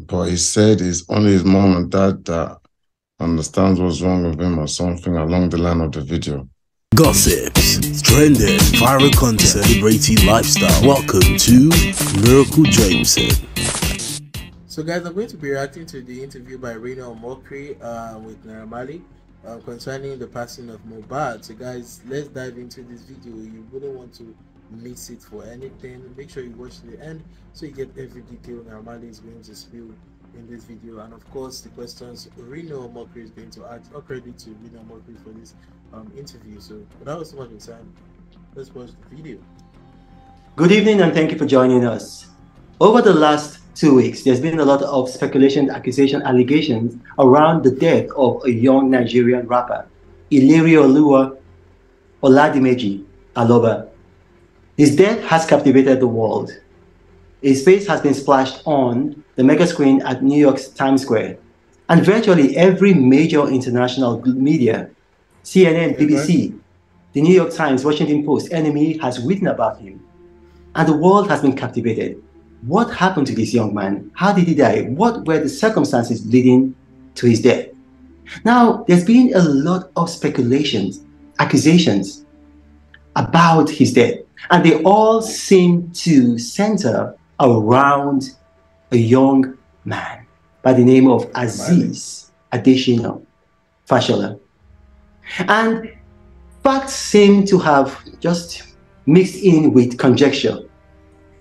but he said it's only his mom and dad that understands what's wrong with him or something along the line of the video. Gossips, trending, viral content, celebrity lifestyle. Welcome to Miracle Jameson. So guys, I'm going to be reacting to the interview by NAIRA Marley with NAIRA Marley concerning the passing of MOHBAD. So guys, let's dive into this video. You wouldn't want to miss it for anything. Make sure you watch to the end so you get every detail NAIRA Marley is going to spill in this video, and of course the questions NAIRA Marley is going to ask. All credit to NAIRA Marley for this interview. So without so much time, let's watch the video. Good evening and thank you for joining us. Over the last 2 weeks, there's been a lot of speculation, accusation, allegations around the death of a young Nigerian rapper, Ilerioluwa Oladimeji Aloba. His death has captivated the world. His face has been splashed on the mega screen at New York's Times Square, and virtually every major international media, CNN, BBC, the New York Times, Washington Post, NME has written about him. And the world has been captivated. What happened to this young man? How did he die? What were the circumstances leading to his death? Now, there's been a lot of speculations, accusations about his death, and they all seem to center around a young man by the name of Azeez Adesina Fashola. And facts seem to have just mixed in with conjecture.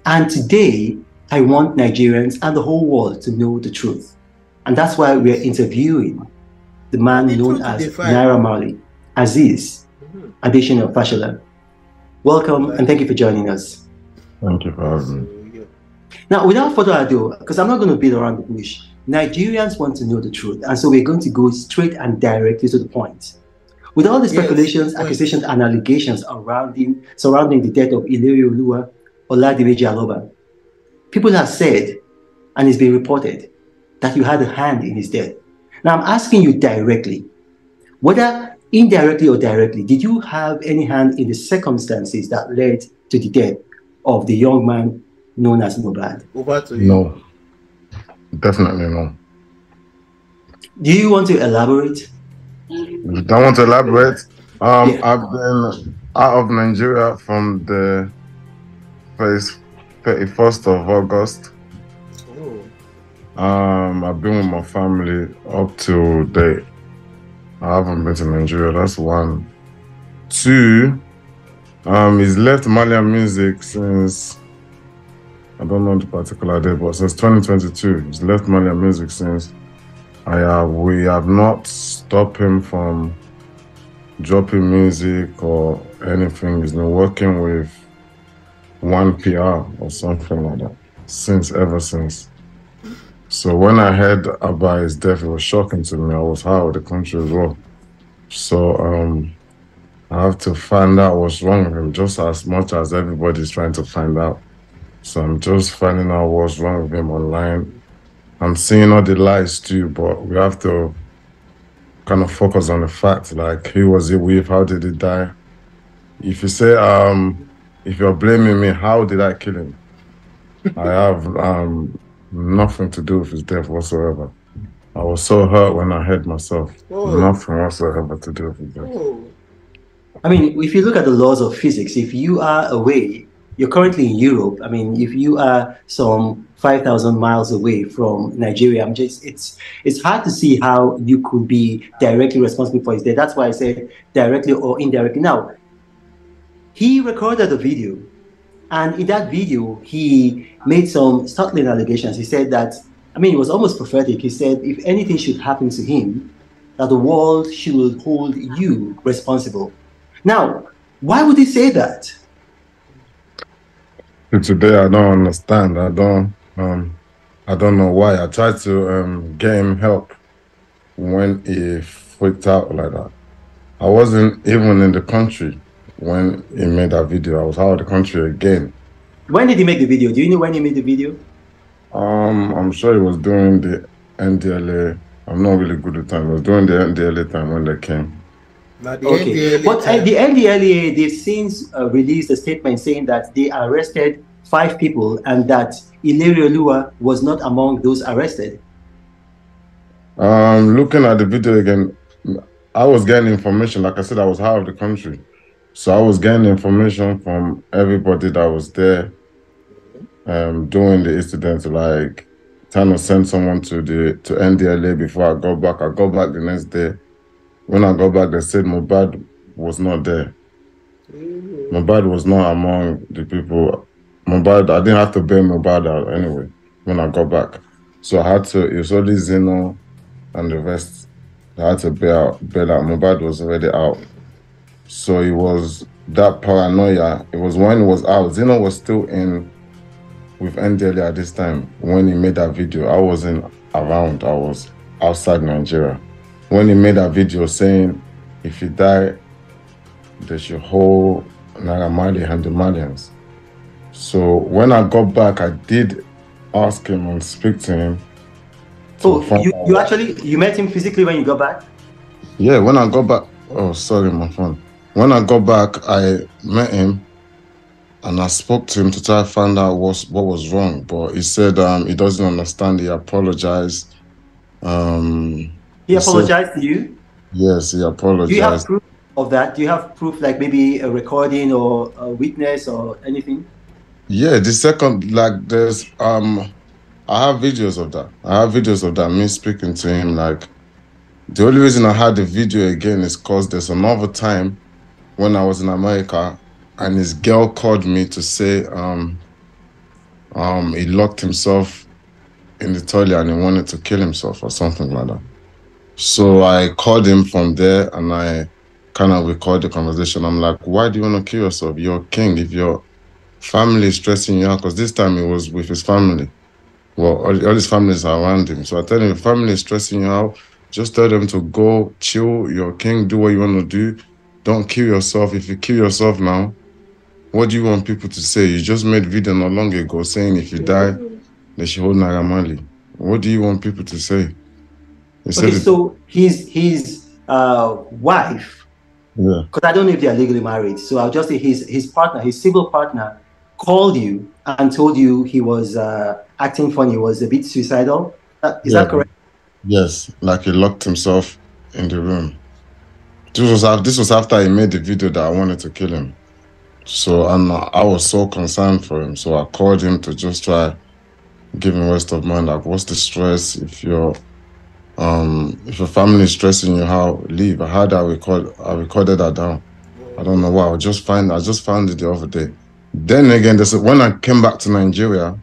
And today, I want Nigerians and the whole world to know the truth. And that's why we're interviewing the man known as NAIRA Marley, Azeez Adesina Fashola. Welcome and thank you for joining us. Thank you for having me. Now, without further ado, because I'm not going to beat around the bush, Nigerians want to know the truth. And so we're going to go straight and directly to the point. With all the speculations, accusations, and allegations surrounding the death of Ilerioluwa Oladimeji Aloba, people have said, and it's been reported, that you had a hand in his death. Now, I'm asking you directly, whether indirectly or directly, did you have any hand in the circumstances that led to the death of the young man known as MOHBAD? Over to you. No, definitely no. Do you want to elaborate? I want to elaborate. I've been out of Nigeria from the 31st of August. I've been with my family up to date. I haven't been to Nigeria. That's one. Two, he's left Malian music since, I don't know the particular day, but since 2022. He's left Malian music since. We have not stopped him from dropping music or anything. He's been working with one PR or something like that ever since. So when I heard about his death, it was shocking to me. I was out of the country as well. So I have to find out what's wrong with him just as much as everybody's trying to find out. So I'm just finding out what's wrong with him online. I'm seeing all the lies too, but we have to kind of focus on the facts, like who was he with, how did he die? If you say, if you're blaming me, how did I kill him? I have nothing to do with his death whatsoever. I was so hurt when I heard myself. Nothing whatsoever to do with his death. I mean, if you look at the laws of physics, if you are away, you're currently in Europe. I mean, if you are some 5,000 miles away from Nigeria, it's hard to see how you could be directly responsible for his death. That's why I said directly or indirectly. Now, he recorded a video, and in that video, he made some startling allegations. He said that, I mean, it was almost prophetic. He said, if anything should happen to him, that the world should hold you responsible. Now, why would he say that? Today, I don't understand. I don't know why. I tried to get him help when he freaked out like that. I wasn't even in the country when he made that video. I was out of the country again. When did he make the video? Do you know when he made the video? I'm sure he was doing the NDLA. I'm not really good at time. He was doing the NDLA time when they came. Not the okay, NDLA but time. the NDLA, they've since released a statement saying that they arrested 5 people and that Ilerioluwa was not among those arrested? Looking at the video again, I was getting information. Like I said, I was out of the country. So I was getting information from everybody that was there during the incident, like trying to send someone to NDLA before I got back. I got back the next day. When I got back, they said MOHBAD was not there. MOHBAD was not among the people. MOHBAD, I didn't have to bail MOHBAD out anyway when I got back. So I had to, it was only Zeno and the rest. I had to bail out. MOHBAD was already out. So it was that paranoia. It was when it was out. Zeno was still in with NDLA at this time when he made that video. I wasn't around. I was outside Nigeria. When he made that video saying, if he die, they should hold NAIRA MARLEY and the Malians. So when I got back, I did ask him and speak to him. Oh, you met him physically when you got back? Yeah, when I got back. Oh, sorry, my phone. When I got back, I met him and I spoke to him to try to find out what was wrong. But he said he doesn't understand. He apologized. He apologized to you? Yes, he apologized. Do you have proof of that? Do you have proof, like maybe a recording or a witness or anything? Yeah, the second, like there's I have videos of that. I have videos of that, me speaking to him. Like the only reason I had the video again is because there's another time when I was in America and his girl called me to say he locked himself in the toilet and he wanted to kill himself or something like that. So I called him from there and I kind of recorded the conversation. I'm like, why do you want to kill yourself? You're a king. If your family is stressing you out, because this time he was with his family. Well, all his families are around him. So I tell him, if family is stressing you out, just tell them to go chill. You're a king. Do what you want to do. Don't kill yourself. If you kill yourself now, what do you want people to say? You just made video not long ago saying if you die, they should hold NAIRA MARLEY. What do you want people to say? Okay, so his wife, yeah, because I don't know if they are legally married, so I'll just say his partner, his civil partner, called you and told you he was acting funny, was a bit suicidal. Is that correct? Yes, like he locked himself in the room. This was after he made the video that I wanted to kill him. So I was so concerned for him. So I called him to just try give him rest of mind. Like, what's the stress? If your family is stressing you out, leave. I had that I recorded that down. I don't know why. I just found it the other day. Then again, when I came back to Nigeria,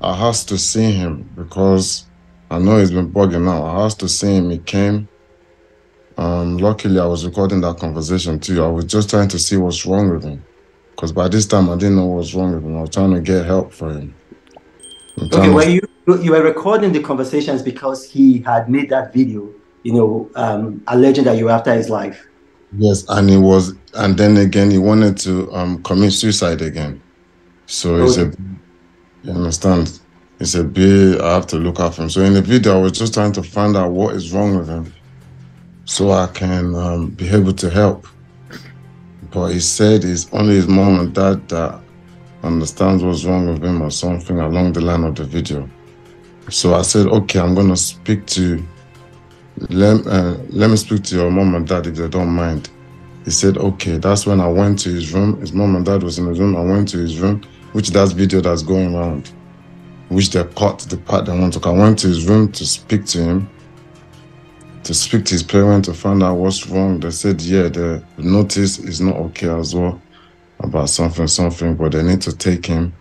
I asked to see him because I know he's been bugging out. I asked to see him. He came. Luckily, I was recording that conversation too. I was just trying to see what's wrong with him. Because by this time, I didn't know what was wrong with him. I was trying to get help for him. Okay, well, you were recording the conversations because he had made that video, alleging that you were after his life. Yes, and then again, he wanted to commit suicide again. So you understand? It's a bit, I have to look after him. So in the video, I was just trying to find out what is wrong with him so I can be able to help. But he said it's only his mom and dad that understands what's wrong with him or something along the line of the video. So I said, okay, I'm going to speak to, let me speak to your mom and dad if they don't mind. He said, okay. That's when I went to his room. His mom and dad was in his room. I went to his room, which that's video that's going around, which they cut the part they want to. I went to his room to speak to him, to speak to his parents to find out what's wrong. They said, yeah, the notice is not okay as well about something, but they need to take him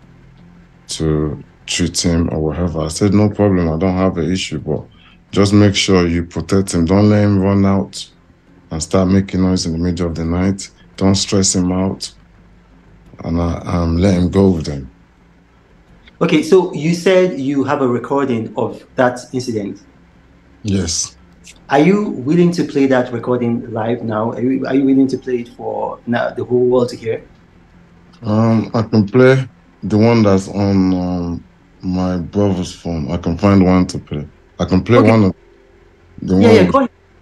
to treat him or whatever. I said, no problem, I don't have an issue, but just make sure you protect him. Don't let him run out and start making noise in the middle of the night. Don't stress him out, and let him go with them. Okay, so you said you have a recording of that incident. Yes. Are you willing to play that recording live now? Are you willing to play it for the whole world to hear? I can play the one that's on my brother's phone. I can find one to play. I can play one of the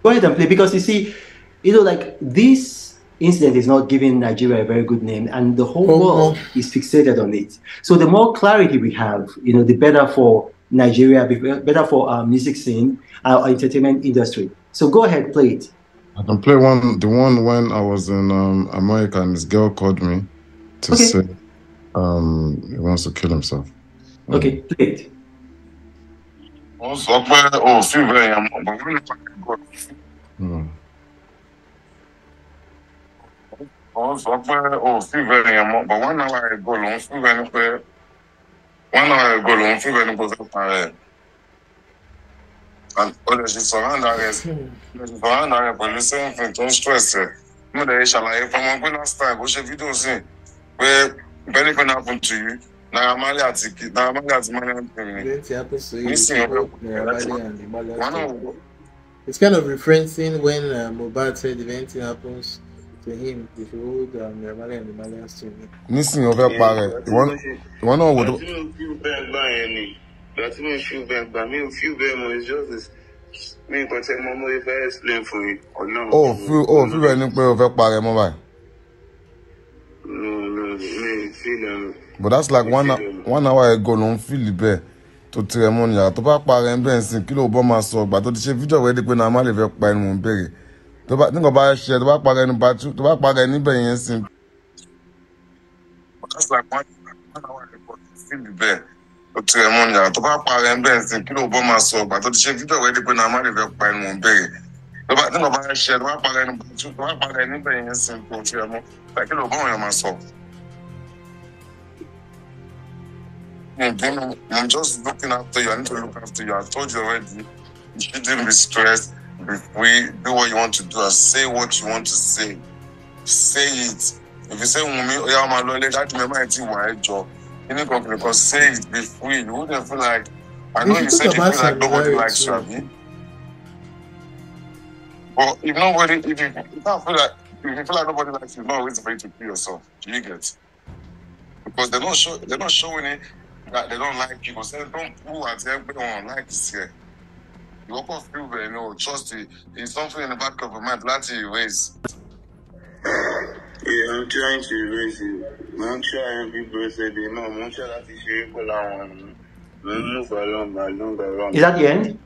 go ahead and play, because you see, like this incident is not giving Nigeria a very good name, and the whole world is fixated on it. So the more clarity we have, the better for Nigeria, better for our music scene, our entertainment industry. So go ahead, play it. I can play the one when I was in America and this girl called me to say he wants to kill himself. Okay, play it. And all she surround police don't stress it. Shall I from last time video where anything happened to you? NAIRA MARLEY it's kind of referencing when MOHBAD said if anything happens to him, if you hold NAIRA MARLEY and the Malians to me. Listen, over pare. One would. That's me feel bad, but me feel bad more is just this. Me can tell Mama if I explain for you or no. Feel very well over pare, mobile. No, me feel but that's like 1 hour ago, no feel bad. To Tremonia, to back pare and Benson, Kilo Obama so, but to the video where they put a mali by Mumberry. To back think about share, the back pare and batch, to back pare anybody and sim. That's like 1 hour ago, feel bad. To Tremonia, to back pare and Benson, Kilo Obama so, but to the video where they put a mali by Mumberry. The back think about share, the back pare and batch, to back pare anybody and sim. To Tremonia, like Kilo Obama so. I'm just looking after you. I need to look after you. I told you already. You shouldn't be stressed. We do what you want to do and say what you want to say. Say it. If you say, yeah, my lawyer, that remember I think my job. You need to because say it. Be free. You wouldn't feel like. I know you said you feel like nobody likes you, Abby. But if nobody, if you don't feel like, if you feel like nobody likes you, it's not always for you to kill yourself. You get? Because they're not showing it. That they don't like you, because they don't pull at everyone like this here. You of feel very trust it. It's something in the back of your mind that you erase. Yeah, I'm trying to erase it. I'm trying people say they know I'm trying to share people around. Move along. Is that the end?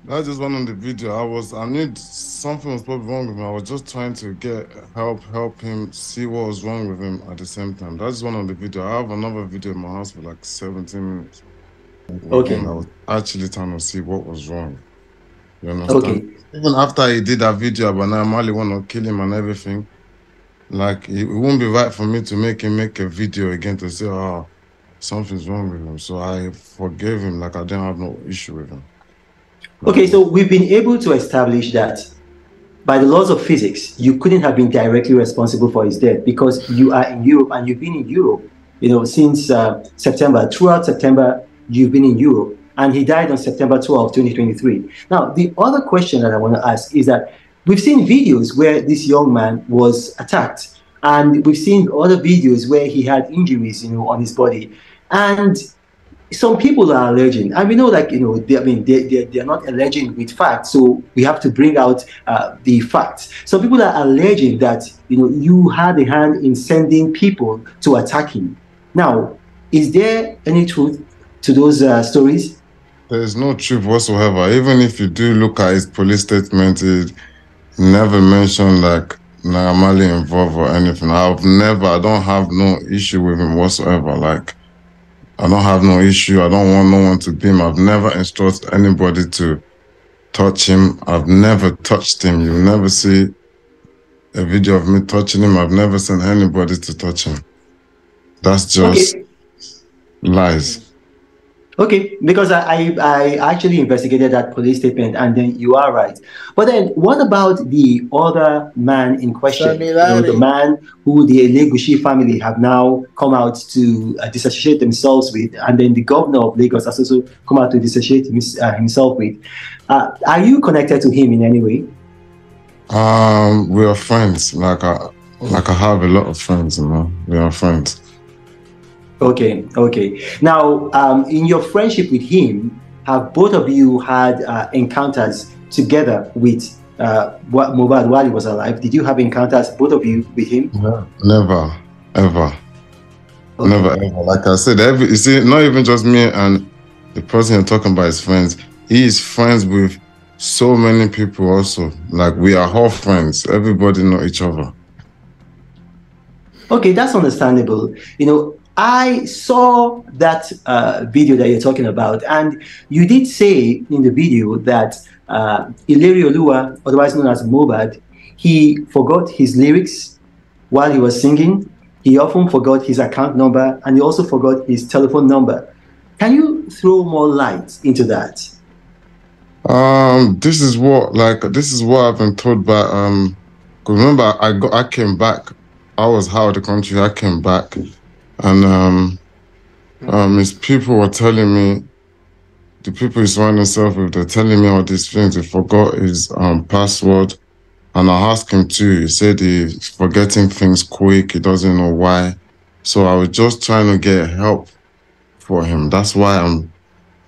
That's just one on the video. I knew something was probably wrong with him. I was just trying to get help him see what was wrong with him at the same time. That's one on the video. I have another video in my house for like 17 minutes. Okay. I was actually trying to see what was wrong. You understand? Okay. Even after he did that video about NAIRA MARLEY want to kill him and everything, like it won't be right for me to make him make a video again to say, oh, something's wrong with him. So I forgave him, like I didn't have no issue with him. Okay, so we've been able to establish that by the laws of physics, you couldn't have been directly responsible for his death because you are in Europe and you've been in Europe, since September. Throughout September, you've been in Europe, and he died on September 12, 2023. Now, the other question that I want to ask is that we've seen videos where this young man was attacked, and we've seen other videos where he had injuries, on his body, and some people are alleging, and we know that they're not alleging with facts, so we have to bring out the facts. Some people are alleging that you had a hand in sending people to attack him. Now, is there any truth to those stories? There's no truth whatsoever. Even if you do look at his police statement, it never mentioned like NAIRA MARLEY involved or anything. I don't have no issue with him whatsoever. Like, I don't have no issue. I don't want no one to beat him. I've never instructed anybody to touch him. I've never touched him. You'll never see a video of me touching him. I've never sent anybody to touch him. That's just lies. Okay, because I actually investigated that police statement, and then you are right. But then what about the other man in question? The man who the Elegushi family have now come out to disassociate themselves with, and then the governor of Lagos has also come out to disassociate himself with. Are you connected to him in any way? We are friends. Like I have a lot of friends, we are friends. Okay. Now, in your friendship with him, have both of you had encounters together with MOHBAD while he was alive? Did you have encounters, both of you, with him? No, never, ever. Okay. Never ever. Like I said, you see, not even just me and the person you're talking about is friends. He is friends with so many people also. Like, we are all friends. Everybody know each other. Okay, that's understandable. You know, I saw that video that you're talking about, and you did say in the video that Ileri Olua, otherwise known as MOHBAD, he forgot his lyrics while he was singing. He often forgot his account number, and he also forgot his telephone number. Can you throw more light into that? This is what I've been told by 'cause remember I came back. I was out of the country. I came back, and his people were telling me, the people he's surrounding himself with, they're telling me all these things. He forgot his password, and I asked him too. He said he's forgetting things quick. He doesn't know why. So I was just trying to get help for him. That's why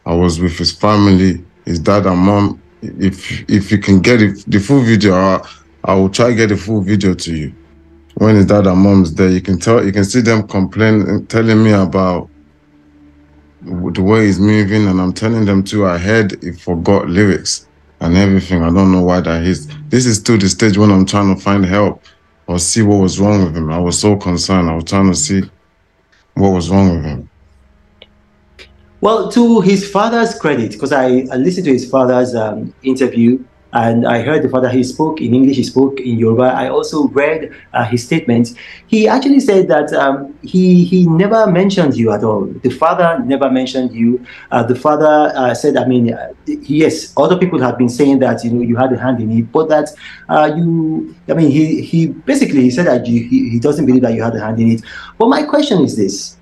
I was with his family, his dad and mom. If you can get the full video, I will try to get the full video to you. When his dad and mom's there, you can see them complaining, telling me about the way he's moving, and I'm telling them too, I heard he forgot lyrics and everything. I don't know why that is. This is still the stage when I'm trying to find help or see what was wrong with him. I was so concerned. I was trying to see what was wrong with him. Well, to his father's credit, because I listened to his father's interview, and I heard the father, he spoke in English, he spoke in Yoruba. I also read his statements. He actually said that he never mentioned you at all. The father never mentioned you. The father said, I mean, yes, other people have been saying that, you know, you had a hand in it, but that he basically said that he doesn't believe that you had a hand in it. But my question is this: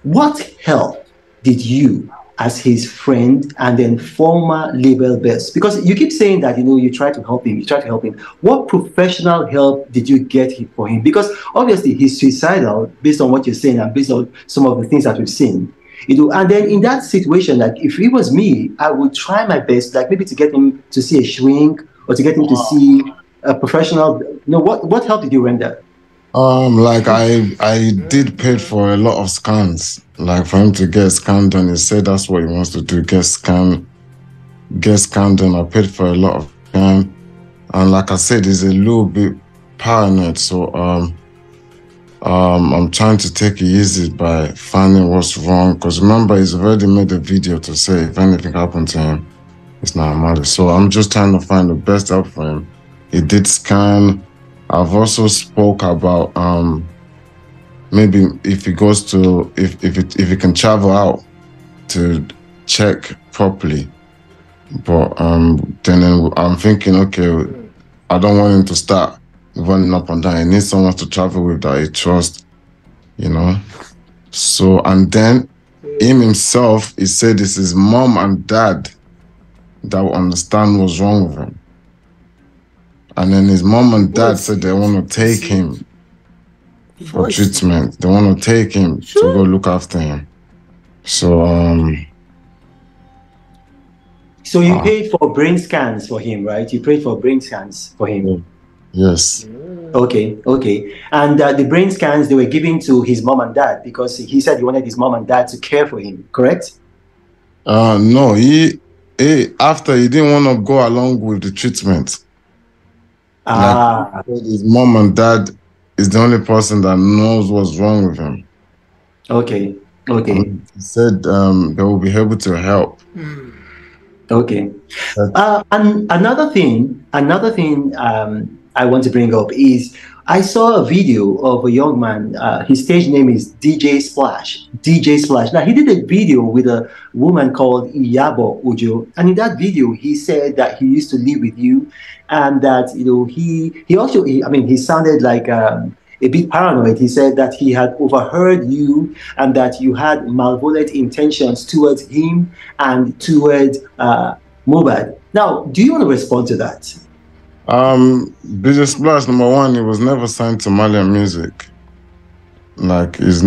what help did you, as his friend and then former label boss, because you keep saying that, you know, you try to help him, what professional help did you get for him? Because obviously he's suicidal based on what you're saying and based on some of the things that we've seen. You know, and then in that situation, like if it was me, I would try my best, like maybe to get him to see a shrink or to get him to see a professional. You know, what help did you render? Like I did pay for a lot of scans, like for him to get scanned done. He said that's what he wants to do, get scanned done. I paid for a lot of scan, and like I said, he's a little bit paranoid. So I'm trying to take it easy by finding what's wrong. Because remember, he's already made a video to say if anything happened to him, it's not matter. So I'm just trying to find the best help for him. He did scan. I've also spoke about maybe if he goes to if he can travel out to check properly, but then I'm thinking, okay, I don't want him to start running up and down. He needs someone to travel with that he trusts, you know. So, and then him himself, he said it's his mom and dad that will understand what's wrong with him. And then his mom and dad said they want to take him for treatment. They want to take him to go look after him. So, so you paid for brain scans for him, right? You paid for brain scans for him. Yes. Okay. And the brain scans, they were given to his mom and dad because he said he wanted his mom and dad to care for him, correct? No, after he didn't want to go along with the treatment. Like, his mom and dad is the only person that knows what's wrong with him. Okay. He said they will be able to help. Okay. And another thing I want to bring up is I saw a video of a young man. His stage name is DJ Splash. Now, he did a video with a woman called Iyabo Ojo. And in that video, he said that he used to live with you and that, you know, he sounded like a bit paranoid. He said that he had overheard you and that you had malevolent intentions towards him and towards MOHBAD. Now, do you want to respond to that? DJ Splash, number one, he was never signed to Malian Music. Like, he's a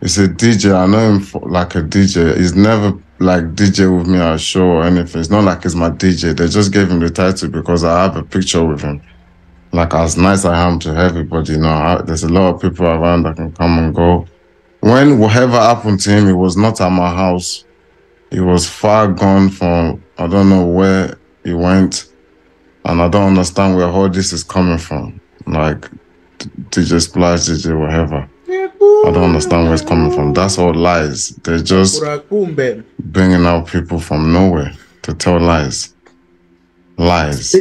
DJ. I know him like a DJ. He's never like DJ with me at a show or anything. It's not like he's my DJ. They just gave him the title because I have a picture with him. Like, as nice I am to everybody, you know, there's a lot of people around that can come and go. When whatever happened to him, it was not at my house. He was far gone from, I don't know where he went. And I don't understand where all this is coming from. Like, DJ Splash, DJ whatever. I don't understand where it's coming from. That's all lies. They're just bringing out people from nowhere to tell lies. Lies.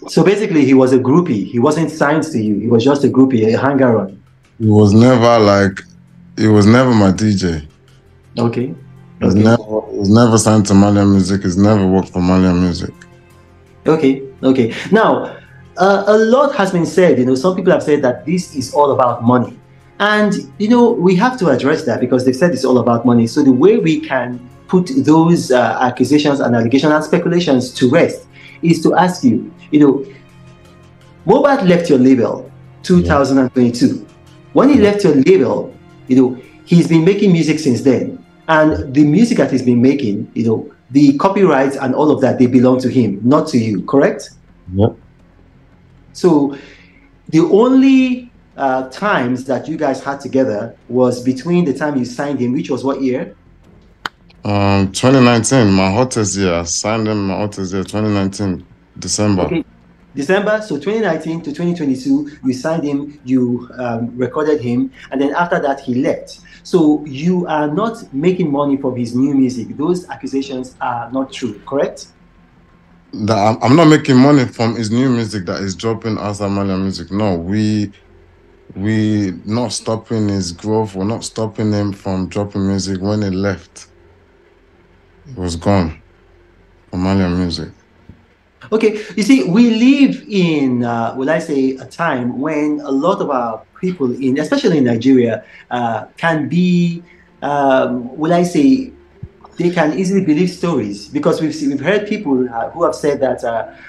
So basically, he was a groupie. He wasn't signed to you. He was just a groupie, a hanger-on. He was never my DJ. Okay. He was never signed to Malian Music. He's never worked for Malian Music. Okay. Now, a lot has been said. You know, some people have said that this is all about money. And, you know, we have to address that because they've said it's all about money. So the way we can put those accusations and allegations and speculations to rest is to ask you, you know, MOHBAD left your label 2022. When he left your label, you know, he's been making music since then. And the music that he's been making, you know, the copyrights and all of that, they belong to him, not to you, correct? Yep. So the only times that you guys had together was between the time you signed him, which was what year? 2019, my hottest year. I signed him my hottest year, 2019, December. Okay. December, so 2019 to 2022, you signed him, you recorded him, and then after that, he left. So you are not making money from his new music. Those accusations are not true, correct? I'm not making money from his new music that is dropping outside Malian Music. No, we not stopping his growth. We're not stopping him from dropping music. When he left, it was gone from Malian Music. Okay, you see, we live in, will I say, a time when a lot of our people, especially in Nigeria, can be, will I say, they can easily believe stories because we've heard people who have said that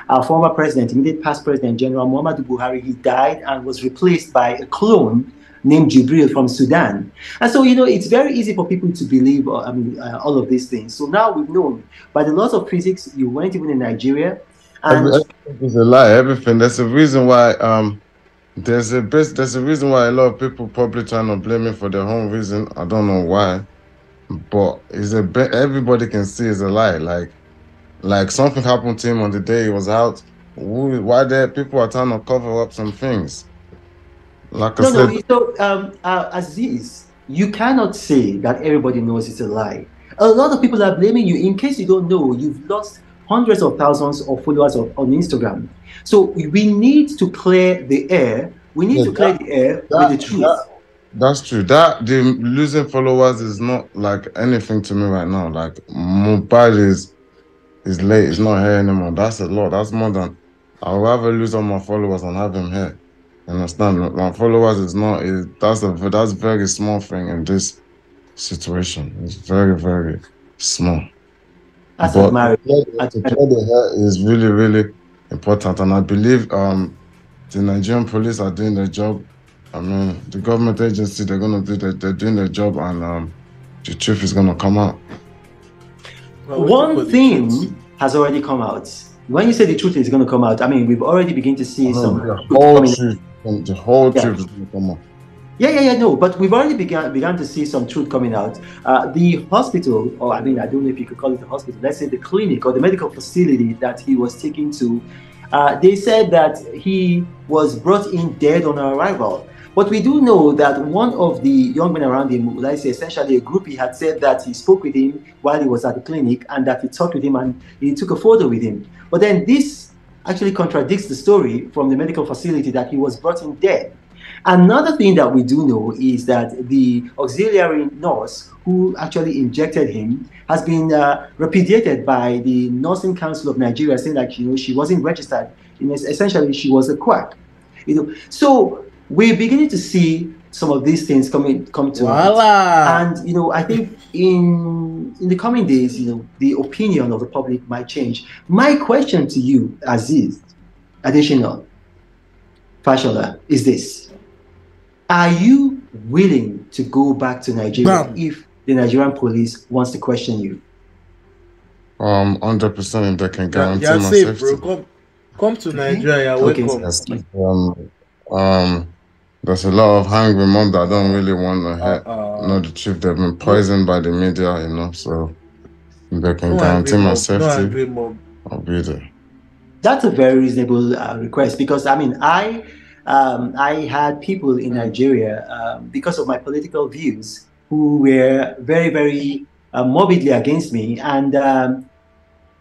our former president, immediate past president, General Muhammadu Buhari, he died and was replaced by a clone named Jibril from Sudan. And so, you know, it's very easy for people to believe, all of these things. So now we've known by the laws of physics, you weren't even in Nigeria. And everything is a lie. Everything. There's a reason why. There's a reason why a lot of people probably trying to blame me for their own reason. I don't know why, but everybody can see it's a lie. Like something happened to him on the day he was out. Why there people are trying to cover up some things? Like I said. No. So Aziz, you cannot say that everybody knows it's a lie. A lot of people are blaming you. In case you don't know, you've lost hundreds of thousands of followers on Instagram. So we need to clear the air. We need to clear the air with the truth. That's true. The losing followers is not like anything to me right now. Like MOHBAD is late. It's not here anymore. That's a lot. That's more than I'd rather lose all my followers and have him here. You understand? My followers that's a very small thing in this situation. It's very, very small. But to clear the hair is really, really important, and I believe the Nigerian police are doing their job. I mean, the government agency, they're doing their job, and the truth is gonna come out. Well, one thing has already come out. When you say the truth is gonna come out, I mean we've already begun to see the whole truth is gonna come out. No, but we've already begun to see some truth coming out. The hospital, or I mean, I don't know if you could call it a hospital, let's say the clinic or the medical facility that he was taken to, they said that he was brought in dead on arrival. But we do know that one of the young men around him, let's say essentially a groupie, had said that he spoke with him while he was at the clinic and that he talked with him and he took a photo with him. But then this actually contradicts the story from the medical facility that he was brought in dead. Another thing that we do know is that the auxiliary nurse who actually injected him has been repudiated by the Nursing Council of Nigeria, saying that, you know, she wasn't registered. Essentially, she was a quack. You know, so we're beginning to see some of these things come to light. And you know, I think in the coming days, you know, the opinion of the public might change. My question to you, Aziz Additional Fashola, is this: are you willing to go back to Nigeria if the Nigerian police wants to question you? 100% if they can guarantee You're my safe, safety. bro. Come to Nigeria. You're Okay. welcome. Yes. There's a lot of hungry mom that don't really want to know the truth. They've been poisoned by the media, you know. So if they can guarantee my safety, no angry mob. I'll be there. That's a very reasonable request, because I mean, I had people in Nigeria, because of my political views, who were very, very morbidly against me, and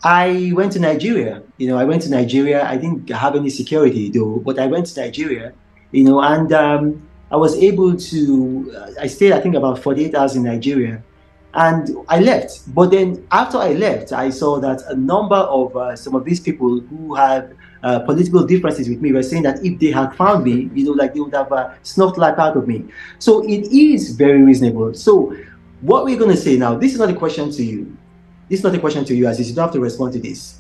I went to Nigeria. You know, I went to Nigeria. I didn't have any security though, but I went to Nigeria. You know, and I was able to. I stayed, I think, about 48 hours in Nigeria, and I left. But then after I left, I saw that a number of some of these people who had political differences with me were saying that if they had found me, you know, like they would have snuffed life out of me. So it is very reasonable. So what we're going to say now, this is not a question to you. This is not a question to you, Aziz. You don't have to respond to this.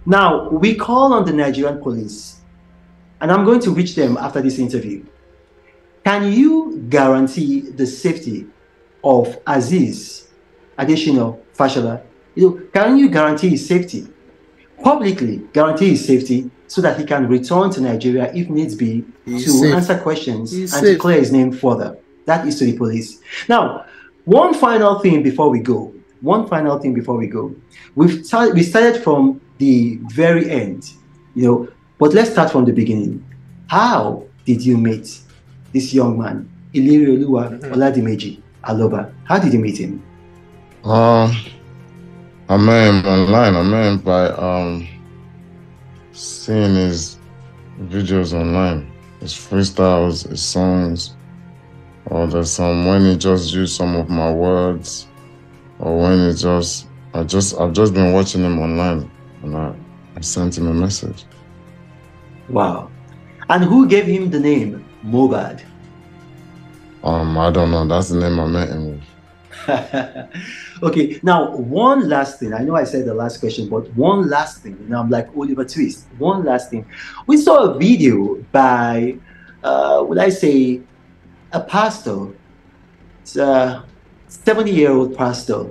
Now, we call on the Nigerian police, and I'm going to reach them after this interview. Can you guarantee the safety of Aziz Adeshino Fashola? You know, can you guarantee his safety? Publicly guarantee his safety so that he can return to Nigeria if needs be to answer questions and to clear his name further. That is to the police. Now, one final thing before we go. We started from the very end, you know, but let's start from the beginning. How did you meet this young man, Ilirioluwa Oladimeji Aloba? How did you meet him? I met him online. I met him by seeing his videos online, his freestyles, his songs, or there's some when he just used some of my words, or when he just I've just been watching him online, and I sent him a message. Wow. And who gave him the name MOHBAD? I don't know. That's the name I met him with. Okay, now one last thing. I know I said the last question, but one last thing. You know, I'm like Oliver Twist. One last thing. We saw a video by, would I say, a pastor. It's a 70-year-old pastor.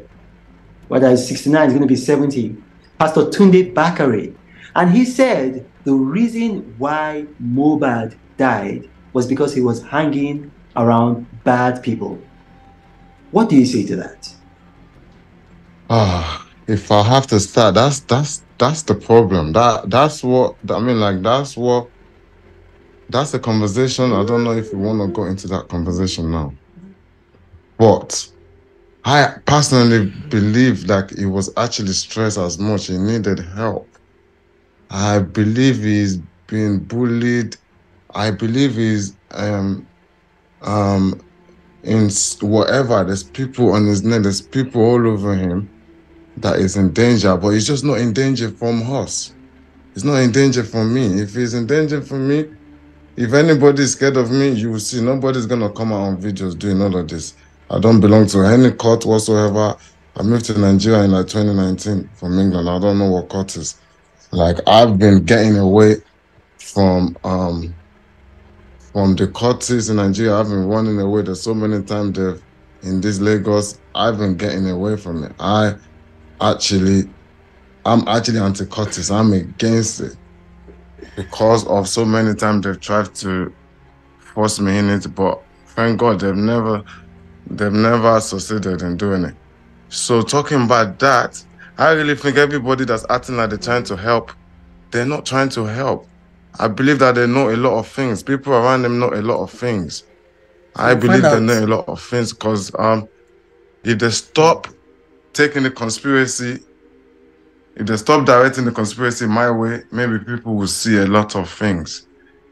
Whether it's 69, it's going to be 70. Pastor Tunde Bakare. And he said the reason why MOHBAD died was because he was hanging around bad people. What do you say to that? If I have to start, that's the problem. That's what I mean. Like that's a conversation. I don't know if we want to go into that conversation now. But I personally believe that he was actually stressed as much. He needed help. I believe he's been bullied. I believe he's in whatever, there's people on his neck, there's people all over him that is in danger, but he's just not in danger from us. He's not in danger from me. If he's in danger from me, if anybody's scared of me, you will see nobody's gonna come out on videos doing all of this. I don't belong to any court whatsoever. I moved to Nigeria in like 2019 from England. I don't know what court is. Like I've been getting away from the courts in Nigeria. I've been running away. There's so many times they've in this Lagos. I've been getting away from it. I'm actually anti-courts. I'm against it because of so many times they've tried to force me in it. But thank God they've never succeeded in doing it. So talking about that, I really think everybody that's acting like they're trying to help, they're not trying to help. I believe that they know a lot of things. People around them know a lot of things. I believe they know a lot of things because if they stop taking the conspiracy, if they stop directing the conspiracy my way, maybe people will see a lot of things.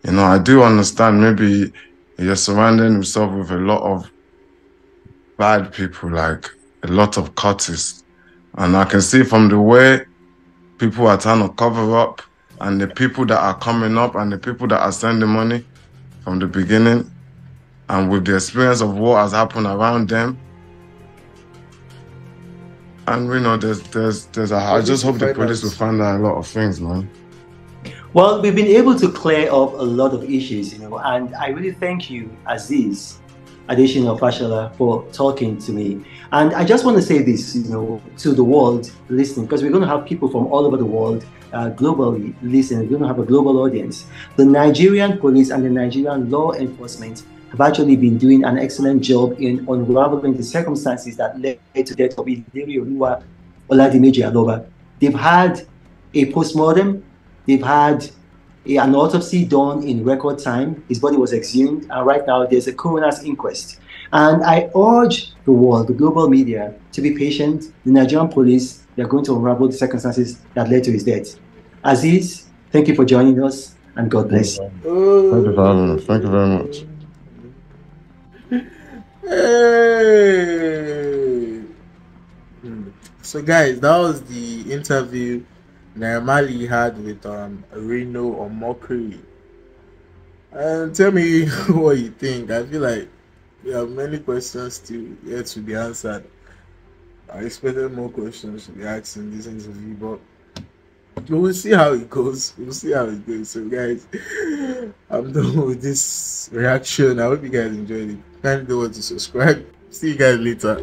You know, I do understand maybe you're surrounding yourself with a lot of bad people, like a lot of cultists. And I can see from the way people are trying to cover up and the people that are coming up and the people that are sending money from the beginning and with the experience of what has happened around them. And we know I just hope the police will find out a lot of things, man. Well, we've been able to clear up a lot of issues, you know, and I really thank you, Aziz, Adesina Fashola, for talking to me. And I just want to say this, to the world listening, because we're going to have people from all over the world globally listening. We're going to have a global audience. The Nigerian police and the Nigerian law enforcement have actually been doing an excellent job in unraveling the circumstances that led to the death of Idiri Oluwa Oladimeji Aloba. They've had a postmortem. They've had an autopsy done in record time. His body was exhumed, and right now there's a coroner's inquest. And I urge the world, the global media, to be patient. The Nigerian police, they're going to unravel the circumstances that led to his death. Aziz, thank you for joining us, and God bless. Thank you for having me. Thank you very much. Hey. So guys, that was the interview NAIRA MARLEY had with Reno Omokri. And tell me what you think. I feel like we have many questions still yet to be answered. I expected more questions to be asked in this interview, but we'll see how it goes. We'll see how it goes. So guys, I'm done with this reaction. I hope you guys enjoyed it. Kindly don't want to subscribe. See you guys later.